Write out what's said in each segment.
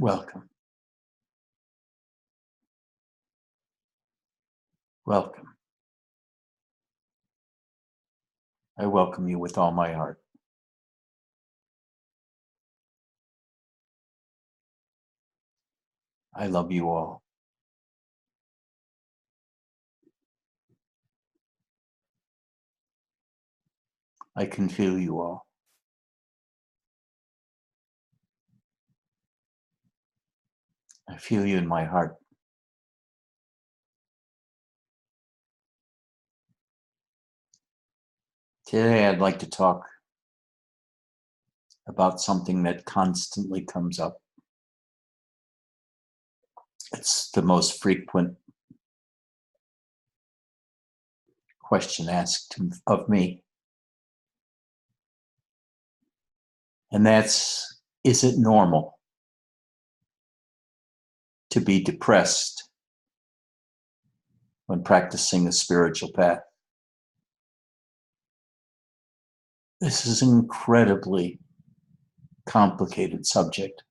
Welcome. Welcome. I welcome you with all my heart. I love you all. I can feel you all. I feel you in my heart. Today I'd like to talk about something that constantly comes up. It's the most frequent question asked of me. And that's, is it normal to be depressed when practicing a spiritual path? This is an incredibly complicated subject.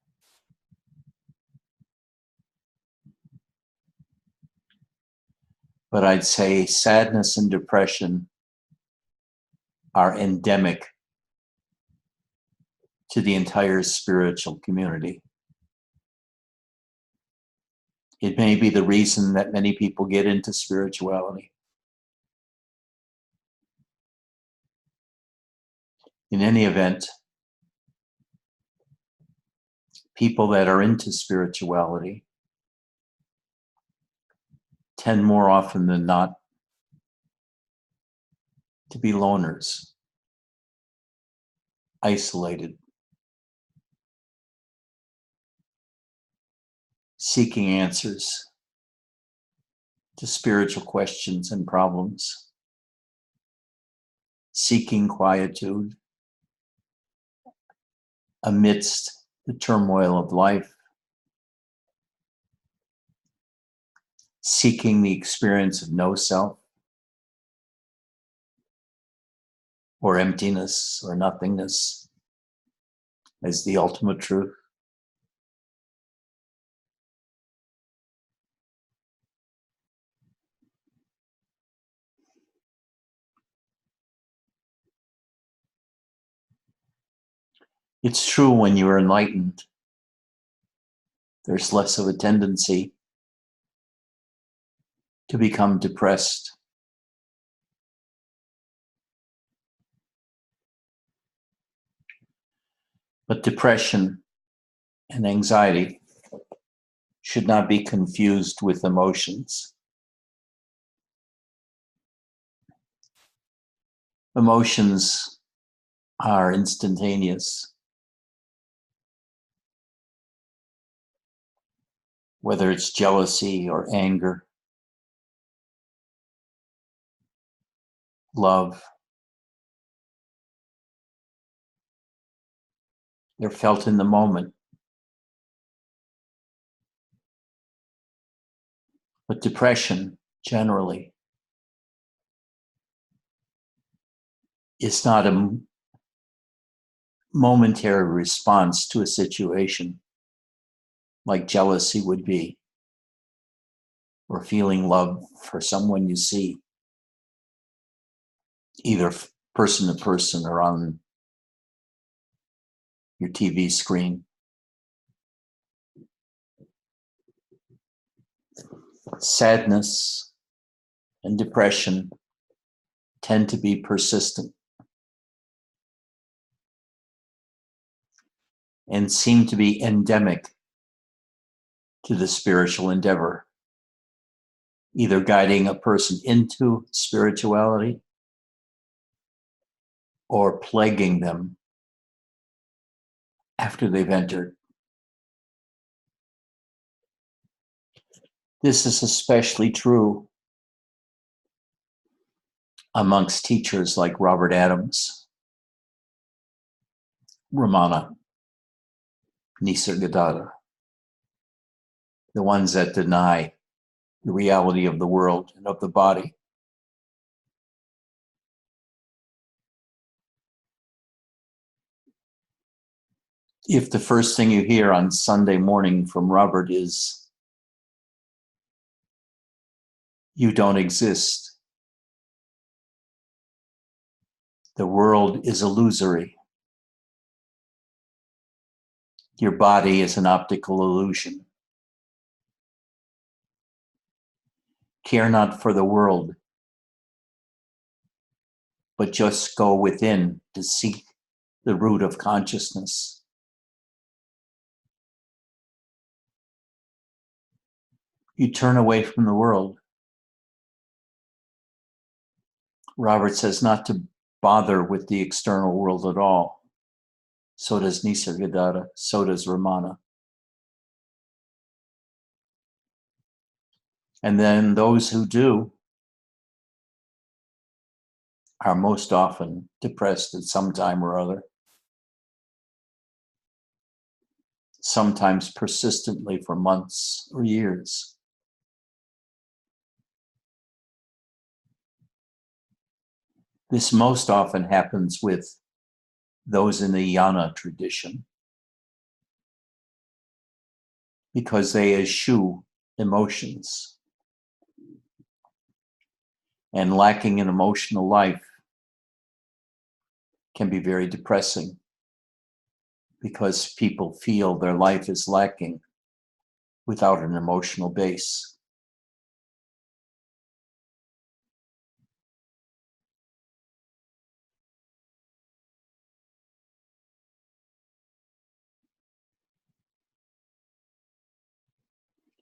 But I'd say sadness and depression are endemic to the entire spiritual community. It may be the reason that many people get into spirituality. In any event, people that are into spirituality tend more often than not to be loners, isolated, seeking answers to spiritual questions and problems, seeking quietude amidst the turmoil of life, seeking the experience of no self, or emptiness, or nothingness as the ultimate truth. It's true when you're enlightened, there's less of a tendency to become depressed. But depression and anxiety should not be confused with emotions. Emotions are instantaneous. Whether it's jealousy or anger, love, they're felt in the moment. But depression, generally, is not a momentary response to a situation like jealousy would be, or feeling love for someone you see, either person to person or on your TV screen. Sadness and depression tend to be persistent and seem to be endemic to the spiritual endeavor, either guiding a person into spirituality or plaguing them after they've entered. This is especially true amongst teachers like Robert Adams, Ramana, Nisargadatta, the ones that deny the reality of the world and of the body. If the first thing you hear on Sunday morning from Robert is, you don't exist, the world is illusory, your body is an optical illusion, care not for the world, but just go within to seek the root of consciousness. You turn away from the world. Robert says not to bother with the external world at all. So does Nisargadatta, so does Ramana. And then those who do are most often depressed at some time or other, sometimes persistently for months or years. This most often happens with those in the Yana tradition because they eschew emotions. And lacking an emotional life can be very depressing because people feel their life is lacking without an emotional base.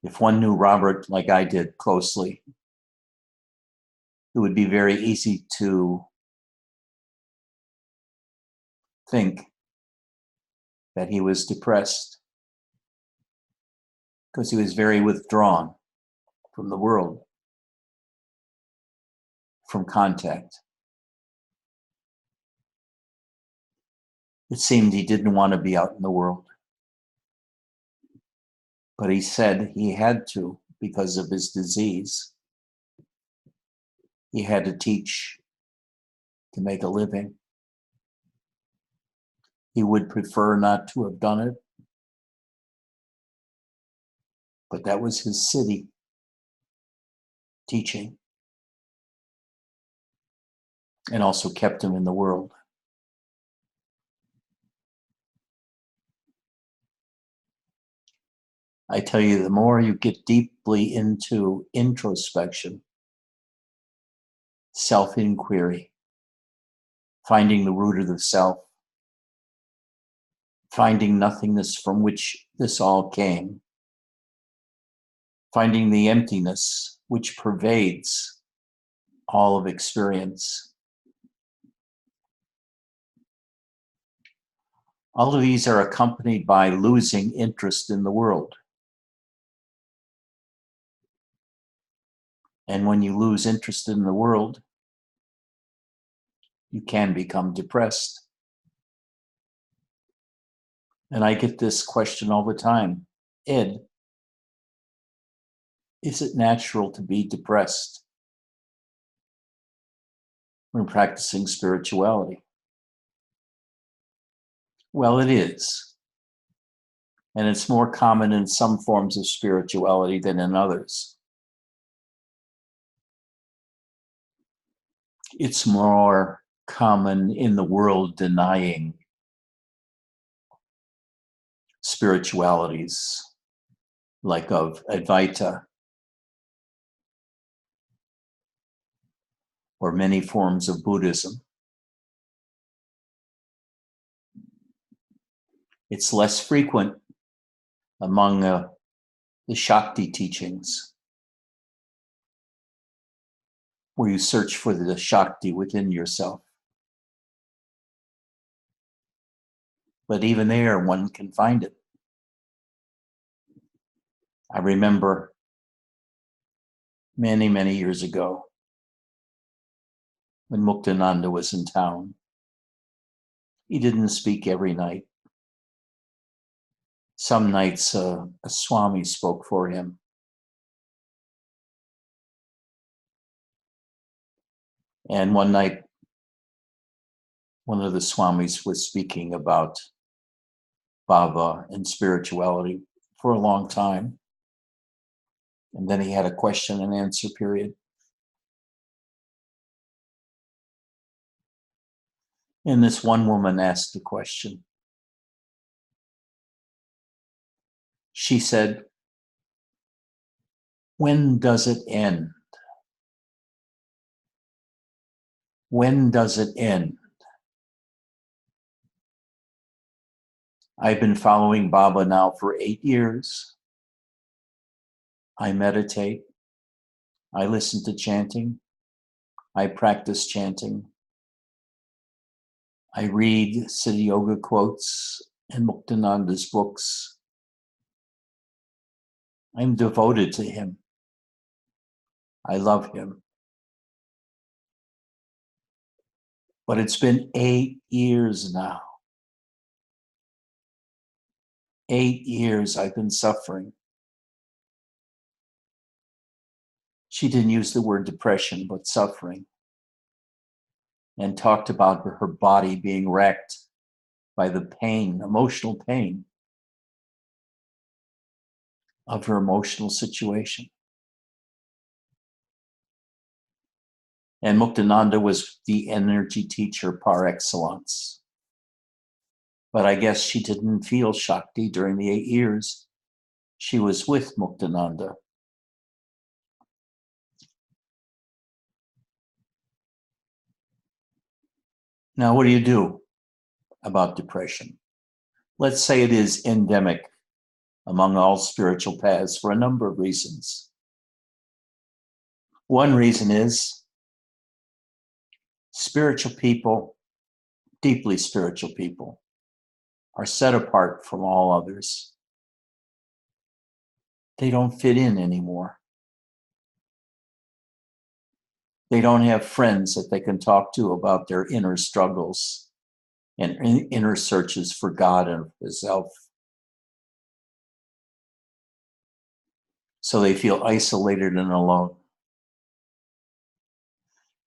If one knew Robert like I did closely, it would be very easy to think that he was depressed because he was very withdrawn from the world, from contact. It seemed he didn't want to be out in the world, but he said he had to because of his disease. He had to teach to make a living. He would prefer not to have done it, but that was his city, teaching, and also kept him in the world. I tell you, the more you get deeply into introspection, self-inquiry, finding the root of the self, finding nothingness from which this all came, finding the emptiness which pervades all of experience. All of these are accompanied by losing interest in the world. And when you lose interest in the world, you can become depressed. And I get this question all the time. Ed, is it natural to be depressed when practicing spirituality? Well, it is. And it's more common in some forms of spirituality than in others. It's more common in the world denying spiritualities like of Advaita or many forms of Buddhism. It's less frequent among the Shakti teachings, where you search for the Shakti within yourself. But even there, one can find it. I remember many, many years ago when Muktananda was in town. He didn't speak every night. Some nights a Swami spoke for him. And one night, one of the Swamis was speaking about Baba and spirituality for a long time. And then he had a question and answer period. And this one woman asked a question. She said, "When does it end? When does it end?" I've been following Baba now for 8 years. I meditate. I listen to chanting. I practice chanting. I read Siddha Yoga quotes and Muktananda's books. I'm devoted to him. I love him. But it's been 8 years now. 8 years I've been suffering. She didn't use the word depression, but suffering, and talked about her body being wrecked by the pain, emotional pain of her emotional situation. And Muktananda was the energy teacher par excellence. But I guess she didn't feel Shakti during the 8 years she was with Muktananda. Now, what do you do about depression? Let's say it is endemic among all spiritual paths for a number of reasons. One reason is spiritual people, deeply spiritual people, are set apart from all others. They don't fit in anymore. They don't have friends that they can talk to about their inner struggles and inner searches for God and for self. So they feel isolated and alone.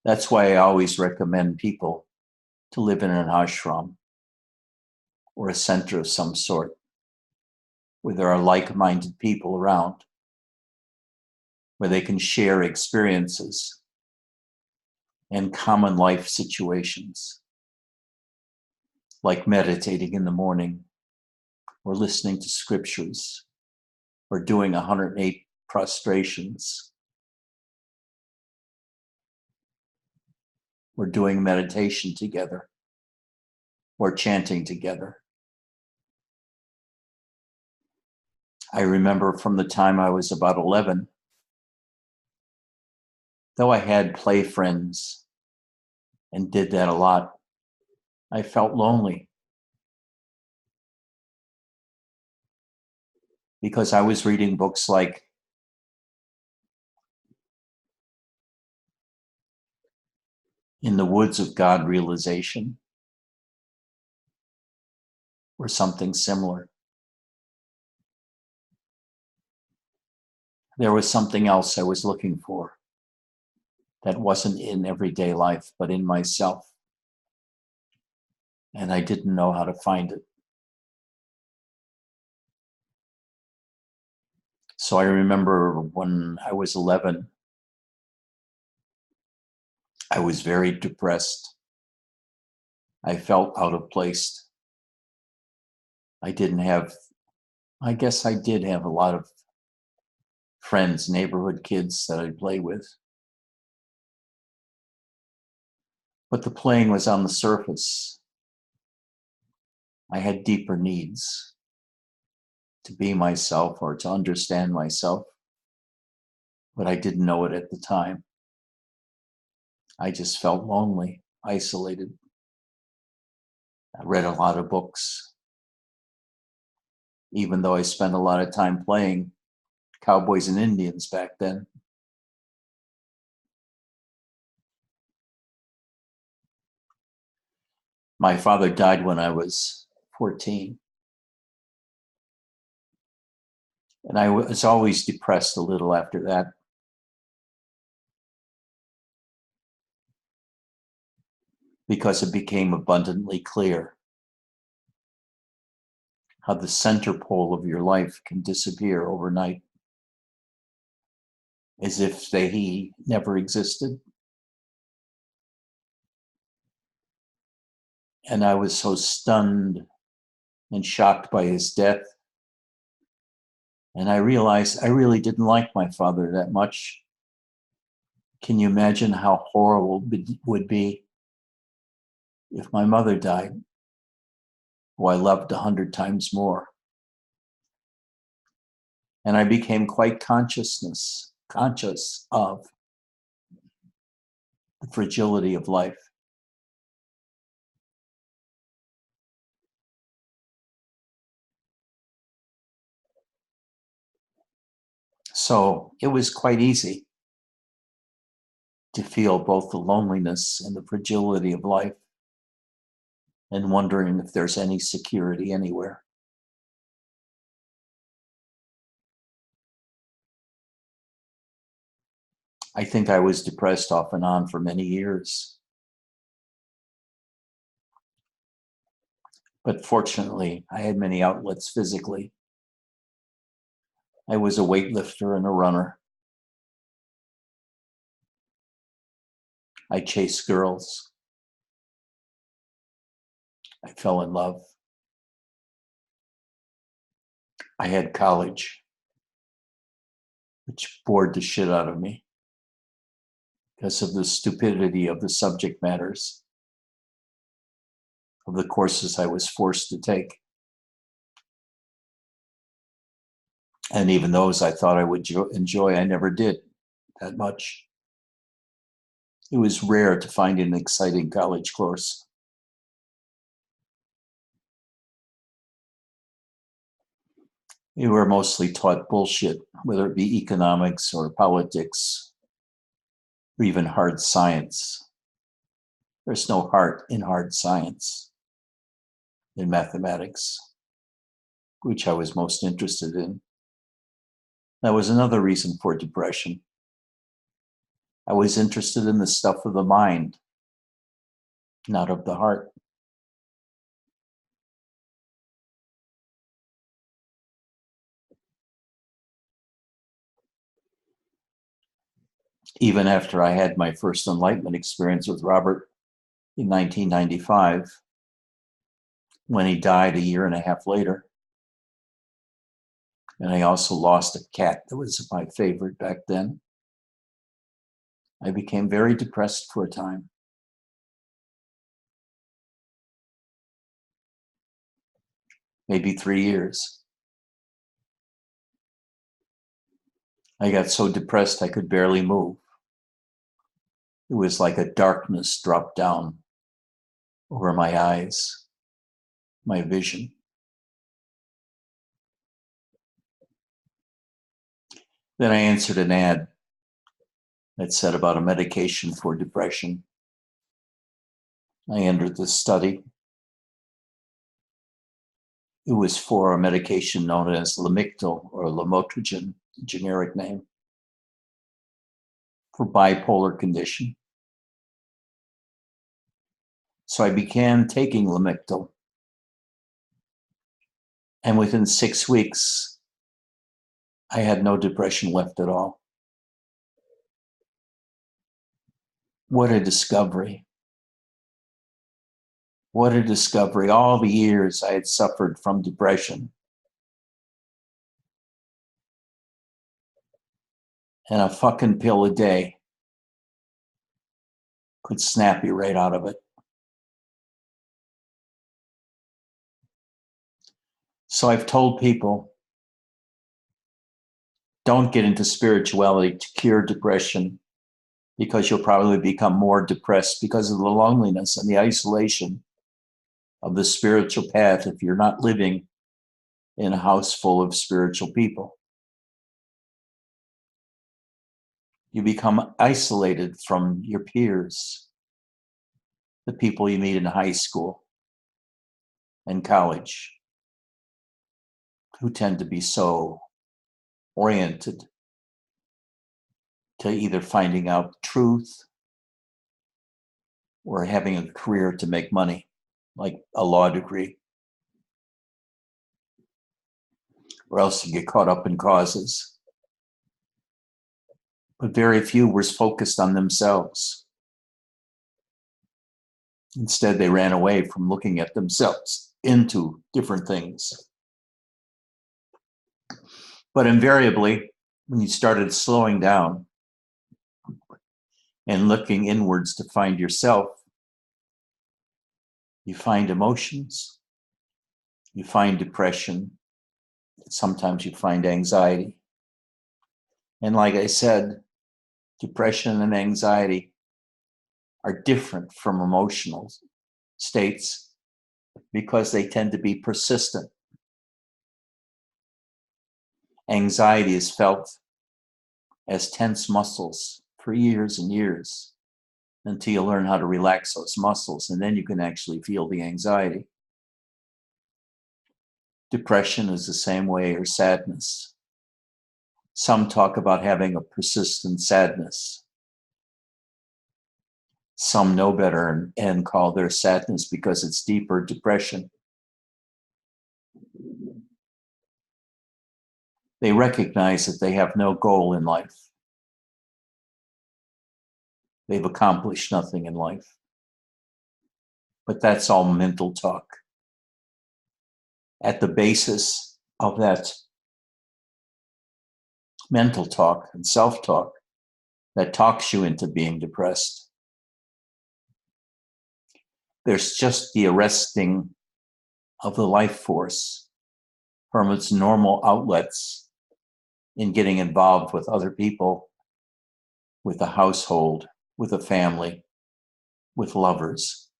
That's why I always recommend people to live in an ashram or a center of some sort where there are like-minded people around, where they can share experiences and common life situations, like meditating in the morning or listening to scriptures or doing 108 prostrations or doing meditation together or chanting together. I remember from the time I was about 11, though I had play friends and did that a lot, I felt lonely because I was reading books like In the Woods of God Realization or something similar. There was something else I was looking for that wasn't in everyday life, but in myself. And I didn't know how to find it. So I remember when I was 11, I was very depressed. I felt out of place. I guess I did have a lot of friends, neighborhood kids that I'd play with. But the playing was on the surface. I had deeper needs to be myself or to understand myself, but I didn't know it at the time. I just felt lonely, isolated. I read a lot of books, even though I spent a lot of time playing cowboys and Indians back then. My father died when I was 14. And I was always depressed a little after that. Because it became abundantly clear how the center pole of your life can disappear overnight, as if he never existed. And I was so stunned and shocked by his death. And I realized I really didn't like my father that much. Can you imagine how horrible it would be if my mother died, who I loved 100 times more? And I became quite conscious of the fragility of life. So it was quite easy to feel both the loneliness and the fragility of life and wondering if there's any security anywhere. I think I was depressed off and on for many years. But fortunately, I had many outlets physically. I was a weightlifter and a runner. I chased girls. I fell in love. I had college, which bored the shit out of me because of the stupidity of the subject matters of the courses I was forced to take. And even those I thought I would enjoy, I never did that much. It was rare to find an exciting college course. We were mostly taught bullshit, whether it be economics or politics, or even hard science. There's no heart in hard science, in mathematics, which I was most interested in. That was another reason for depression. I was interested in the stuff of the mind, not of the heart. Even after I had my first enlightenment experience with Robert in 1995, when he died a year and a half later, and I also lost a cat that was my favorite back then, I became very depressed for a time. Maybe 3 years. I got so depressed I could barely move. It was like a darkness dropped down over my eyes, my vision. Then I answered an ad that said about a medication for depression. I entered the study. It was for a medication known as Lamictal or lamotrigine, generic name, for bipolar condition. So I began taking Lamictal. And within 6 weeks, I had no depression left at all. What a discovery. What a discovery. All the years I had suffered from depression. And a fucking pill a day could snap you right out of it. So I've told people, don't get into spirituality to cure depression, because you'll probably become more depressed because of the loneliness and the isolation of the spiritual path if you're not living in a house full of spiritual people. You become isolated from your peers, the people you meet in high school and college, who tend to be so oriented to either finding out truth or having a career to make money, like a law degree. or else you get caught up in causes. But very few were focused on themselves. Instead, they ran away from looking at themselves into different things. But invariably, when you started slowing down and looking inwards to find yourself, you find emotions, you find depression, sometimes you find anxiety. And like I said, depression and anxiety are different from emotional states because they tend to be persistent. Anxiety is felt as tense muscles for years and years until you learn how to relax those muscles, and then you can actually feel the anxiety. Depression is the same way, or sadness. Some talk about having a persistent sadness. Some know better and call their sadness, because it's deeper, depression. They recognize that they have no goal in life. They've accomplished nothing in life. But that's all mental talk. At the basis of that mental talk and self-talk that talks you into being depressed, there's just the arresting of the life force from its normal outlets in getting involved with other people, with a household, with a family, with lovers.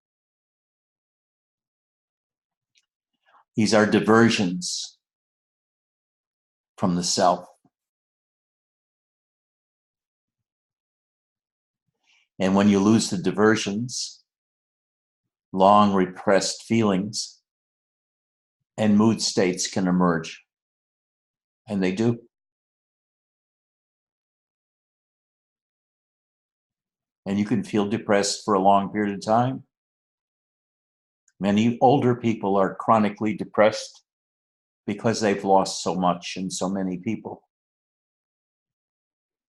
These are diversions from the self. And when you lose the diversions, long repressed feelings and mood states can emerge. And they do. And you can feel depressed for a long period of time. Many older people are chronically depressed because they've lost so much in so many people.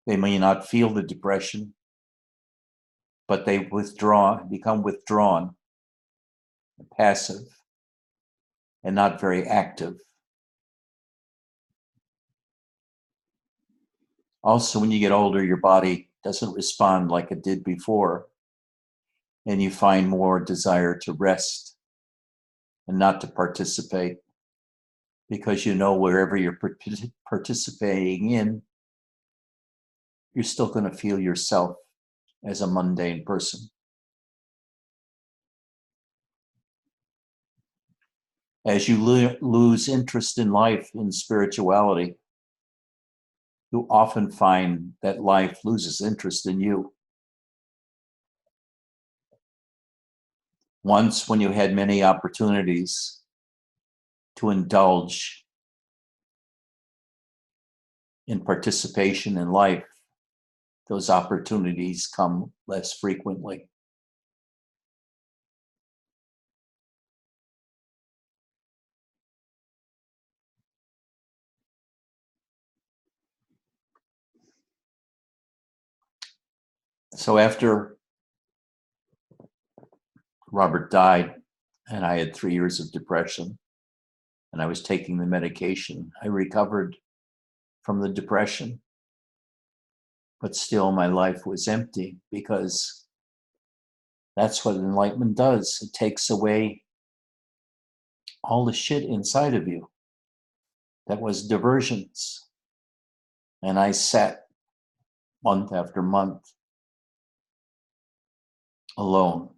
They may not feel the depression, but they become withdrawn, passive, and not very active. Also, when you get older, your body doesn't respond like it did before, and you find more desire to rest and not to participate, because you know wherever you're participating in, you're still going to feel yourself as a mundane person. As you lose interest in life, in spirituality, you often find that life loses interest in you. Once, when you had many opportunities to indulge in participation in life, those opportunities come less frequently. So after Robert died, and I had 3 years of depression, and I was taking the medication, I recovered from the depression. But still, my life was empty, because that's what enlightenment does. It takes away all the shit inside of you that was diversions. And I sat month after month alone,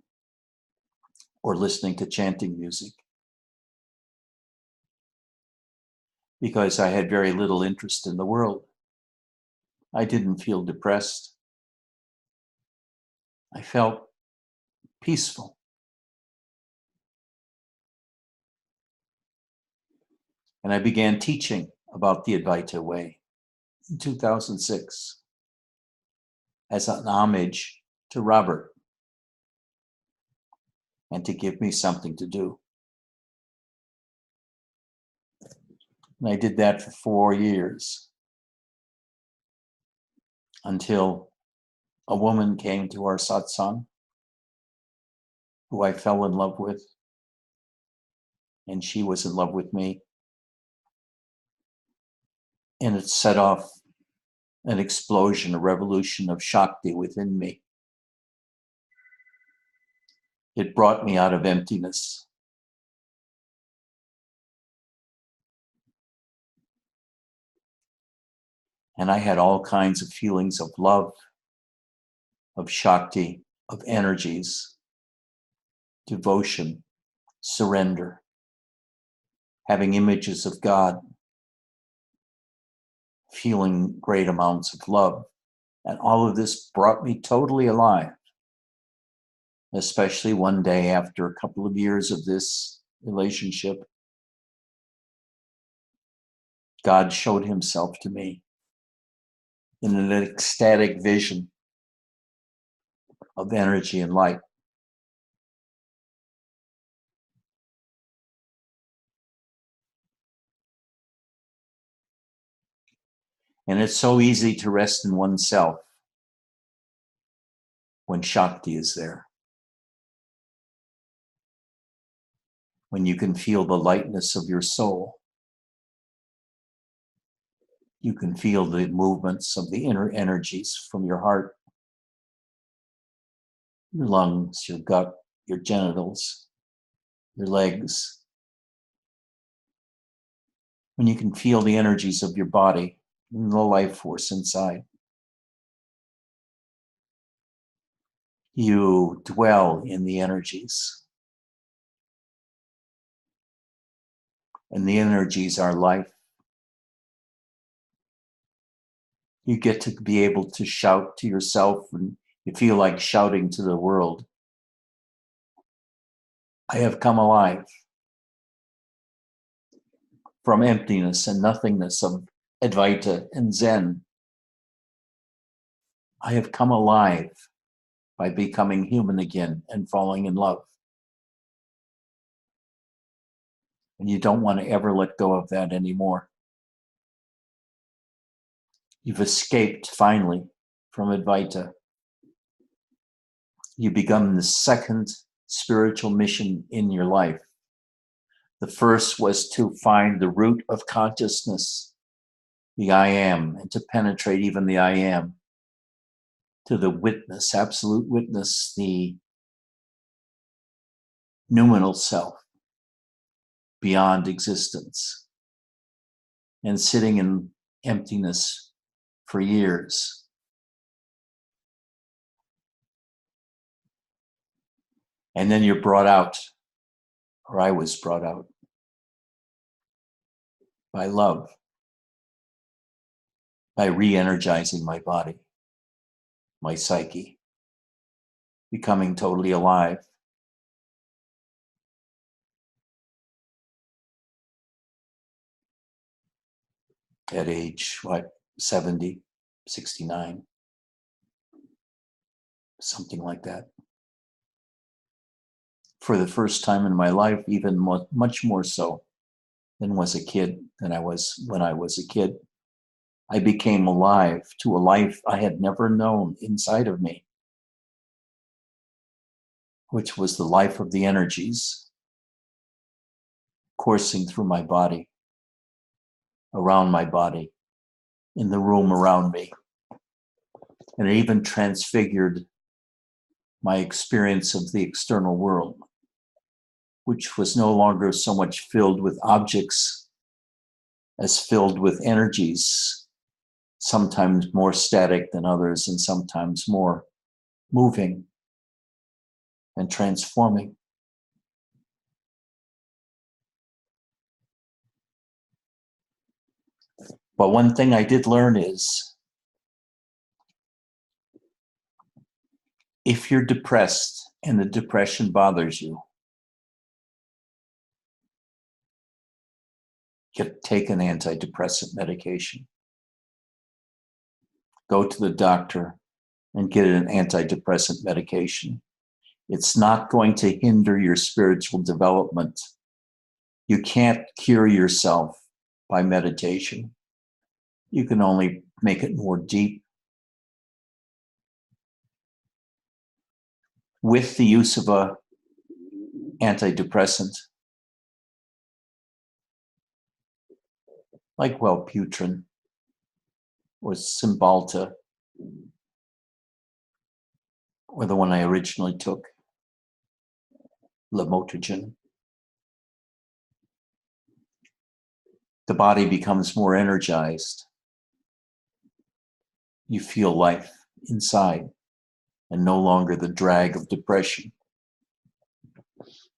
or listening to chanting music, because I had very little interest in the world. I didn't feel depressed. I felt peaceful. And I began teaching about the Advaita Way in 2006 as an homage to Robert, and to give me something to do. And I did that for 4 years until a woman came to our satsang who I fell in love with, and she was in love with me. And it set off an explosion, a revolution of Shakti within me. It brought me out of emptiness. And I had all kinds of feelings of love, of Shakti, of energies, devotion, surrender, having images of God, feeling great amounts of love. And all of this brought me totally alive, especially one day after a couple of years of this relationship. God showed himself to me in an ecstatic vision of energy and light. And it's so easy to rest in oneself when Shakti is there. When you can feel the lightness of your soul. You can feel the movements of the inner energies from your heart, your lungs, your gut, your genitals, your legs. When you can feel the energies of your body and the life force inside. You dwell in the energies. And the energies are life. You get to be able to shout to yourself, and you feel like shouting to the world. I have come alive from emptiness and nothingness of Advaita and Zen. I have come alive by becoming human again and falling in love. And you don't want to ever let go of that anymore. You've escaped finally from Advaita. You become the second spiritual mission in your life. The first was to find the root of consciousness, the I am, and to penetrate even the I am, to the witness, absolute witness, the noumenal self, beyond existence, and sitting in emptiness for years. And then you're brought out, or I was brought out, by love, by re-energizing my body, my psyche, becoming totally alive. At age, 70, 69, something like that. For the first time in my life, even much more so than I was when I was a kid. I became alive to a life I had never known inside of me, which was the life of the energies coursing through my body, around my body, in the room around me. And it even transfigured my experience of the external world, which was no longer so much filled with objects as filled with energies, sometimes more static than others and sometimes more moving and transforming. But one thing I did learn is, if you're depressed and the depression bothers you, take an antidepressant medication. Go to the doctor and get an antidepressant medication. It's not going to hinder your spiritual development. You can't cure yourself by meditation. You can only make it more deep with the use of a antidepressant like Wellbutrin or Cymbalta, or the one I originally took, Lamotrigine. The body becomes more energized. You feel life inside and no longer the drag of depression,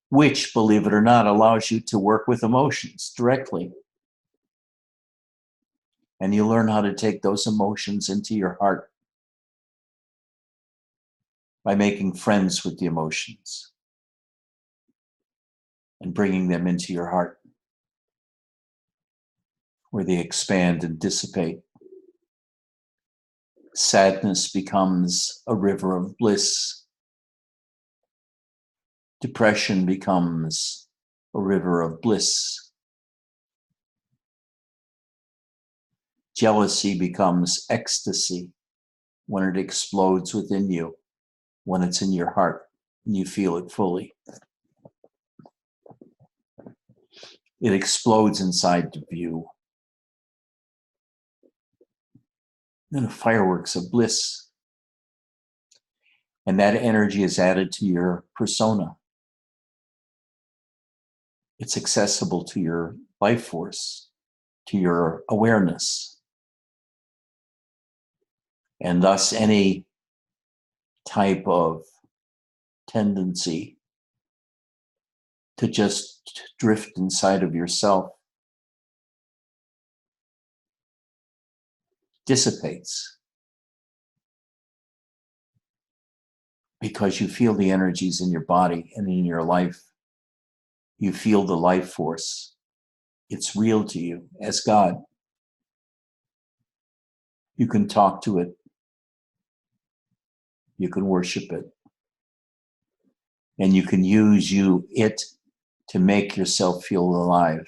which, believe it or not, allows you to work with emotions directly. And you learn how to take those emotions into your heart by making friends with the emotions and bringing them into your heart, where they expand and dissipate. Sadness becomes a river of bliss. Depression becomes a river of bliss. Jealousy becomes ecstasy when it explodes within you, when it's in your heart and you feel it fully. It explodes inside of you. Then fireworks of bliss. And that energy is added to your persona. It's accessible to your life force, to your awareness. And thus any type of tendency to just drift inside of yourself dissipates, because you feel the energies in your body and in your life. You feel the life force. It's real to you as God. You can talk to it. You can worship it. And you can use it to make yourself feel alive.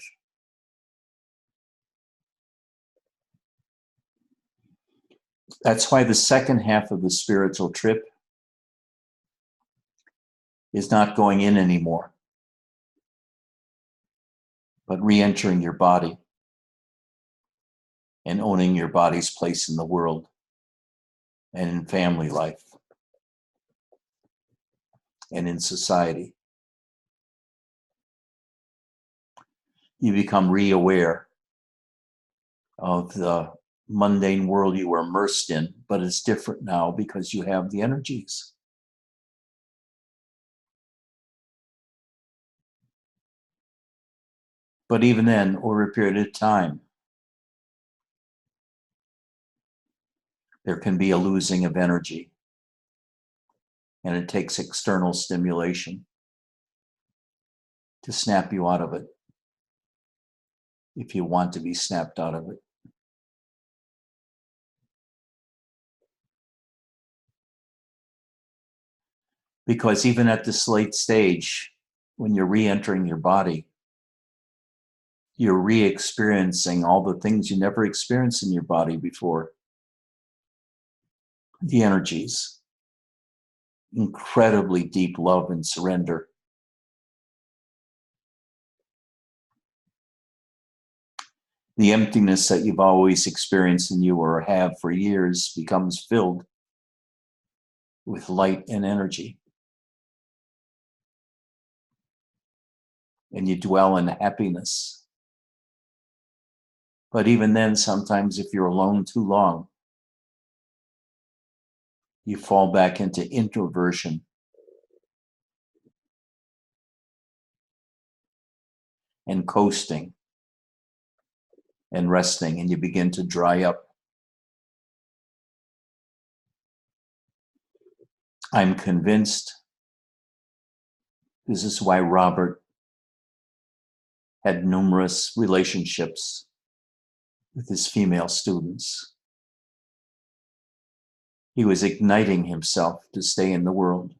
That's why the second half of the spiritual trip is not going in anymore, but re-entering your body and owning your body's place in the world and in family life and in society. You become re-aware of the mundane world you were immersed in, but it's different now because you have the energies. But even then, over a period of time, there can be a losing of energy, and it takes external stimulation to snap you out of it, if you want to be snapped out of it. Because even at this late stage, when you're re-entering your body, you're re-experiencing all the things you never experienced in your body before. The energies, incredibly deep love and surrender. The emptiness that you've always experienced in you or have for years becomes filled with light and energy. And you dwell in happiness. But even then, sometimes if you're alone too long, you fall back into introversion and coasting and resting, and you begin to dry up. I'm convinced this is why Robert had numerous relationships with his female students. He was igniting himself to stay in the world.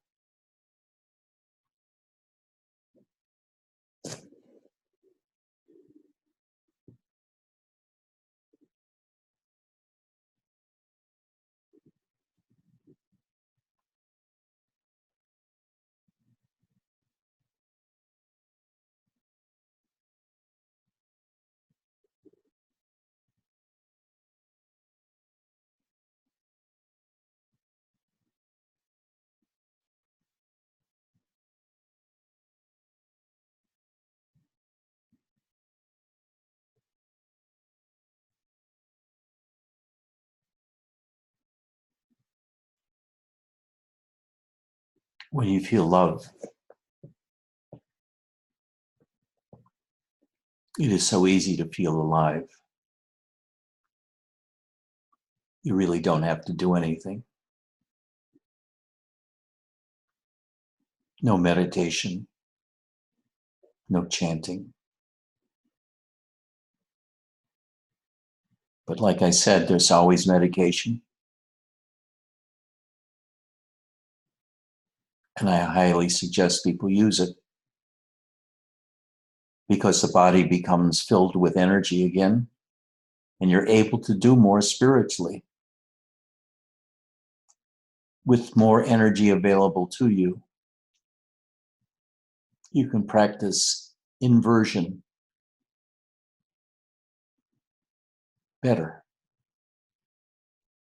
When you feel love, it is so easy to feel alive. You really don't have to do anything. No meditation, no chanting. But like I said, there's always medication. And I highly suggest people use it because the body becomes filled with energy again, and you're able to do more spiritually with more energy available to you. You can practice inversion better.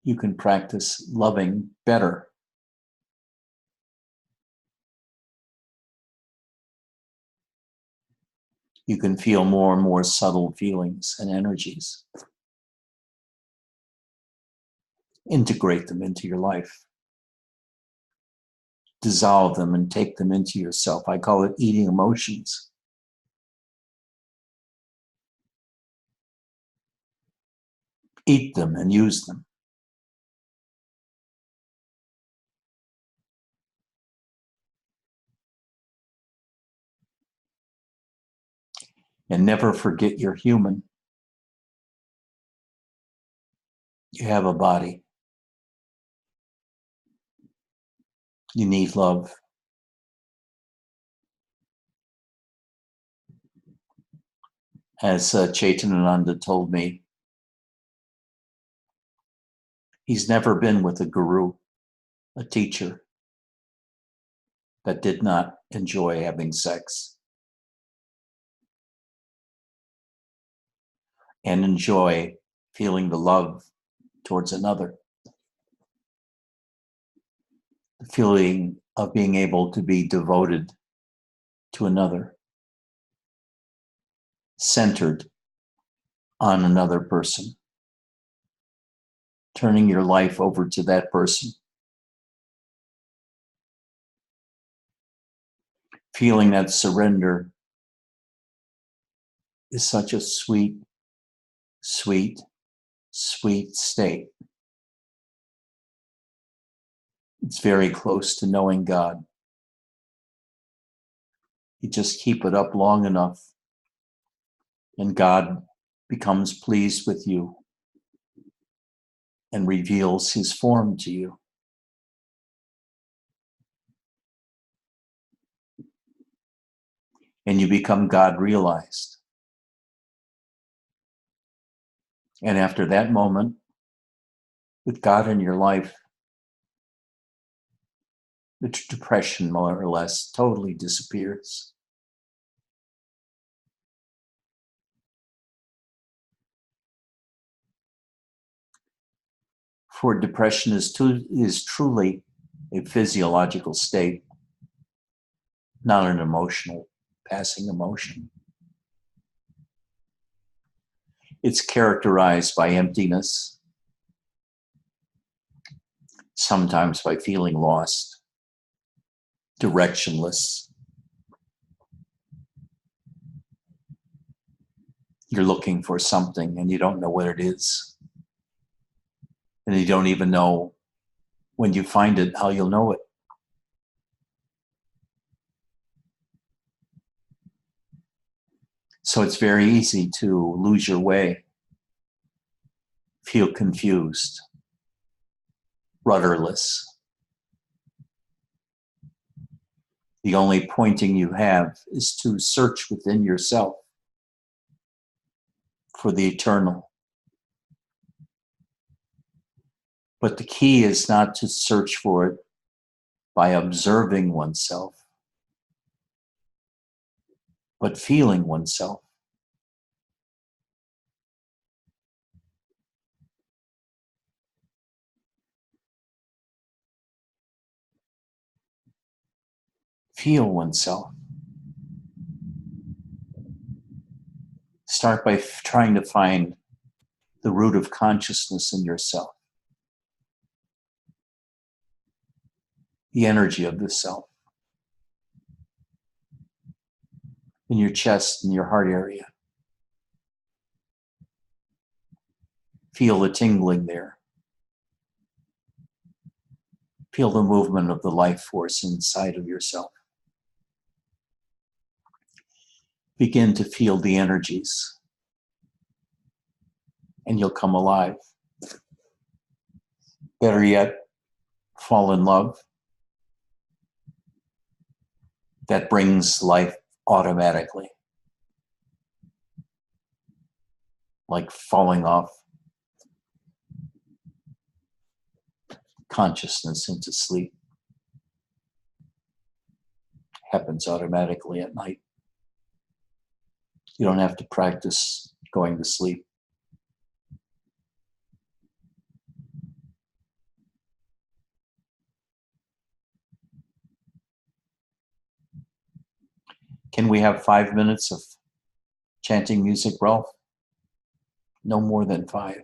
You can practice loving better. You can feel more and more subtle feelings and energies. Integrate them into your life. Dissolve them and take them into yourself. I call it eating emotions. Eat them and use them. And never forget you're human. You have a body. You need love. As Chaitananda told me, he's never been with a guru, a teacher, that did not enjoy having sex and enjoy feeling the love towards another. The feeling of being able to be devoted to another, centered on another person, turning your life over to that person, feeling that surrender is such a sweet, sweet, sweet state. It's very close to knowing God. You just keep it up long enough, and God becomes pleased with you and reveals his form to you. And you become God realized. And after that moment, with God in your life, the depression more or less totally disappears. For depression is truly a physiological state, not an emotional, passing emotion. It's characterized by emptiness, sometimes by feeling lost, directionless. You're looking for something and you don't know what it is. And you don't even know when you find it how you'll know it. So it's very easy to lose your way, feel confused, rudderless. The only pointing you have is to search within yourself for the eternal. But the key is not to search for it by observing oneself, but feeling oneself. Feel oneself. Start by trying to find the root of consciousness in yourself. the energy of the self in your chest and your heart area. Feel the tingling there. Feel the movement of the life force inside of yourself. Begin to feel the energies, and you'll come alive. Better yet, fall in love. That brings life automatically, like falling off consciousness into sleep. Happens automatically at night. You don't have to practice going to sleep. Can we have 5 minutes of chanting music, Ralph? No more than 5.